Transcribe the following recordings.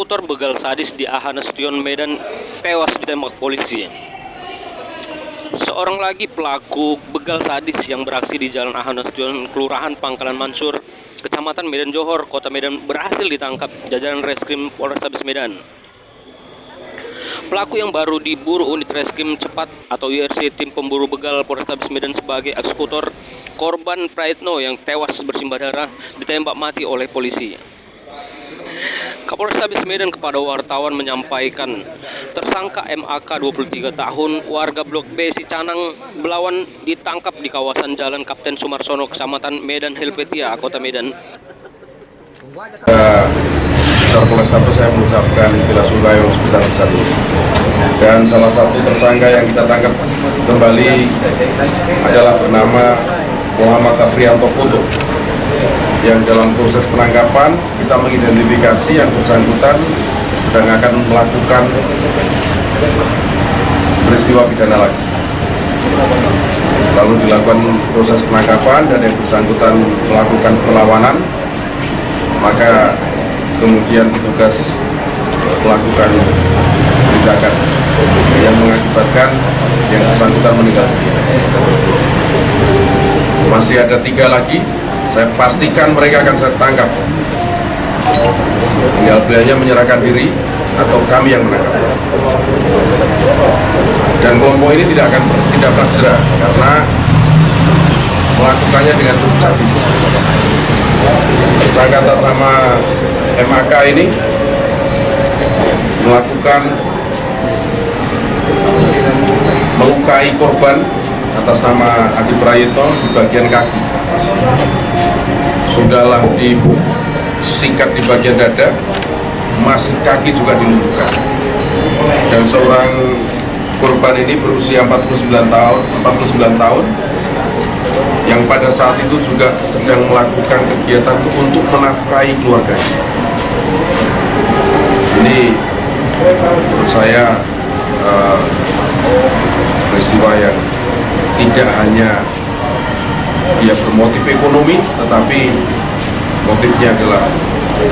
Eksekutor begal sadis di Ahanastion, Medan tewas ditembak polisi. Seorang lagi pelaku begal sadis yang beraksi di Jalan Ahanastion, Kelurahan Pangkalan Mansur, Kecamatan Medan Johor, Kota Medan berhasil ditangkap jajaran Reskrim Polrestabes Medan. Pelaku yang baru diburu unit Reskrim Cepat atau YRC tim pemburu begal Polrestabes Medan sebagai eksekutor korban Praetno yang tewas bersimbah darah ditembak mati oleh polisi. Kapolrestabes Medan kepada wartawan menyampaikan tersangka MAK 23 tahun warga Blok B Sicanang Belawan ditangkap di kawasan Jalan Kapten Sumarsono, Kecamatan Medan Helvetia, Kota Medan. Polrestabes saya mengucapkan bela sungkawa yang sebesar-besarnya. Dan salah satu tersangka yang kita tangkap kembali adalah bernama Muhammad Afrianto Putu, yang dalam proses penangkapan kita mengidentifikasi yang bersangkutan sedang akan melakukan peristiwa pidana lagi. Lalu dilakukan proses penangkapan dan yang bersangkutan melakukan perlawanan, maka kemudian petugas melakukan tindakan yang mengakibatkan yang bersangkutan meninggal dunia. Masih ada 3 lagi, saya pastikan mereka akan saya tangkap. Tinggal beliaunya menyerahkan diri atau kami yang menangkap. Dan kelompok ini tidak bergerak karena melakukannya dengan cukup sadis. Saya kata sama MAK ini melakukan melukai korban atas nama Adi Praetno di bagian kaki. Sudahlah disikat di bagian dada, masih kaki juga dilumpuhkan. Dan seorang korban ini berusia 49 tahun yang pada saat itu juga sedang melakukan kegiatan untuk menafkahi keluarganya. Ini menurut saya peristiwa yang tidak hanya dia bermotif ekonomi, tetapi motifnya adalah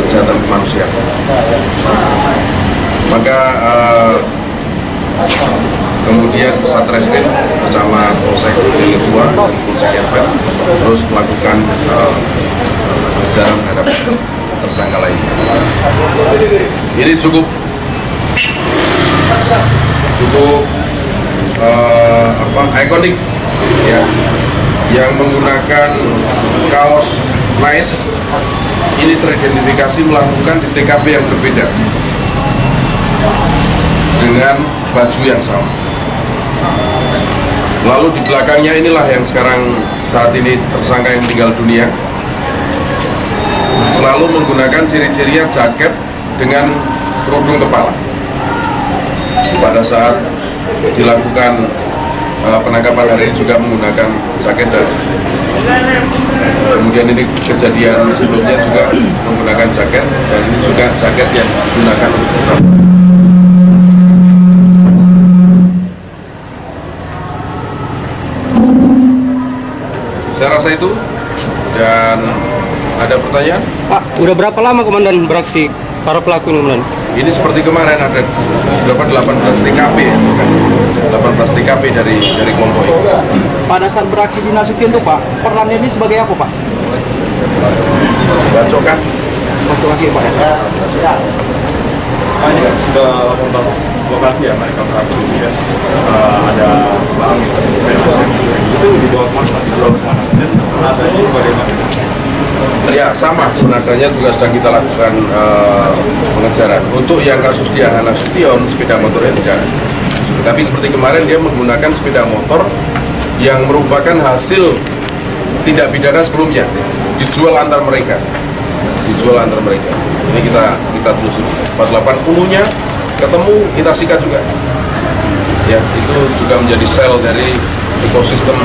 kejahatan kemanusiaan. Maka kemudian Satreskrim bersama Polsek Delitua dan Polsek Yapet terus melakukan pengejaran terhadap tersangka lain. Ini cukup ikonik ya, yang menggunakan kaos Nice ini teridentifikasi melakukan di TKP yang berbeda dengan baju yang sama. Lalu di belakangnya inilah yang sekarang saat ini tersangka yang meninggal dunia selalu menggunakan ciri-cirinya jaket dengan kerudung kepala. Pada saat dilakukan penangkapan hari ini juga menggunakan jaket, dan kemudian ini kejadian sebelumnya juga menggunakan jaket, dan ini juga jaket yang digunakan untuk beberapa. Saya rasa itu. Dan ada pertanyaan? Pak, udah berapa lama Komandan beraksi para pelaku ini, Komandan? Ini seperti kemarin ada berapa 18 TKP ya, 18 TKP dari kelompok ini. Pada saat beraksi di Nasution itu Pak, perannya ini sebagai apa Pak? Bacokan. Masuk lagi Pak ya? Pak, ini kan sudah 18 lokasi ya mereka beraksi ya. Ada barang itu dibawa kemana? Dibawa kemana? Dan adanya bagaimana? Ya sama, senadanya juga sedang kita lakukan pengejaran. Untuk yang kasus di Ahanastion, sepeda motornya tidak. Tapi seperti kemarin dia menggunakan sepeda motor yang merupakan hasil tindak pidana sebelumnya, dijual antar mereka. Ini kita telusuri. 48 penuhnya ketemu, kita sikat juga. Ya, itu juga menjadi sel dari ekosistem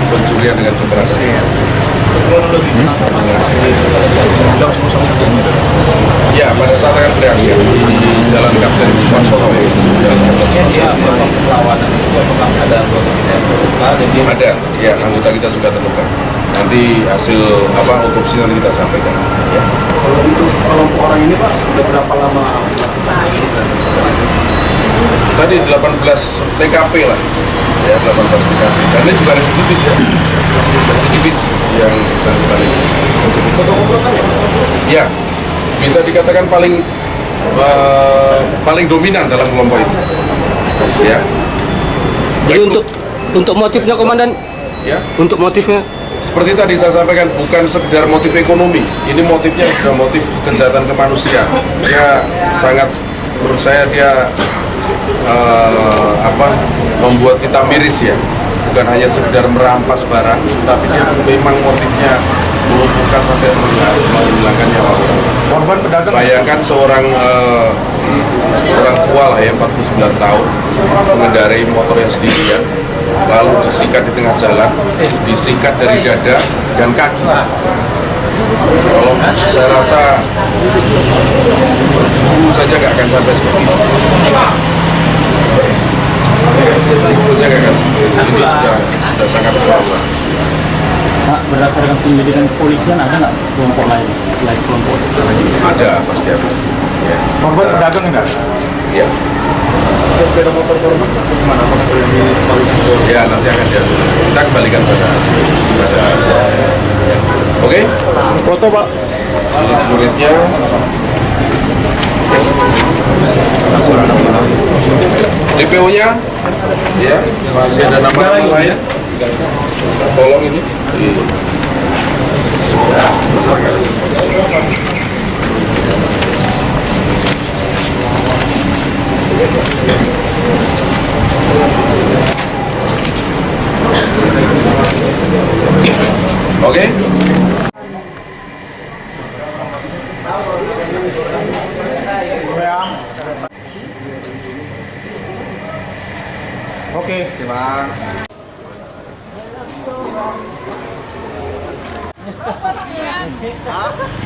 pencurian dengan kekerasan. Ya, pada saat akan bereaksi di Jalan Kapten Sumarsono ada, ya anggota kita juga terluka. Nanti hasil otopsi nanti kita sampaikan. Ya. Kalau untuk kelompok orang ini Pak, udah berapa lama? Tadi 18 TKP lah, ya 18 TKP. Dan ini juga residivis ya, residivis yang bersangkutan ini. Ya, bisa dikatakan paling dominan dalam kelompok ini. Ya, Jadi untuk motifnya komandan, ya. untuk motifnya Seperti tadi saya sampaikan, bukan sekedar motif ekonomi, ini motifnya sudah motif kejahatan kemanusiaan. Dia sangat, menurut saya dia membuat kita miris ya. Bukan hanya sekedar merampas barang, tapi dia memang motifnya melumpuhkan sampai menghilangkan nyawa orang. Korban pedagang. Bayangkan seorang orang tua lah ya, 49 tahun, mengendarai motornya sendirian, lalu disikat di tengah jalan, disikat dari dada dan kaki. Kalau saya rasa dulu saja nggak akan sampai seperti itu. Dulu saja nggak akan seperti itu. Ini sudah sangat keterlaluan. Pak, berdasarkan penyelidikan kepolisian ada nggak kelompok lain selain kelompok lain? Ada, pasti ada. Ya, Korban kita- pedagang enggak? Ya, Sepeda motor korban gimana? Apakah ini paling ya nanti akan diatur. Kita kembalikan pada Oke? Foto Pak. Murid-muridnya DPO-nya ya masih ada nama-nama lain. Tolong ini Oke? Oke, terima. Hah?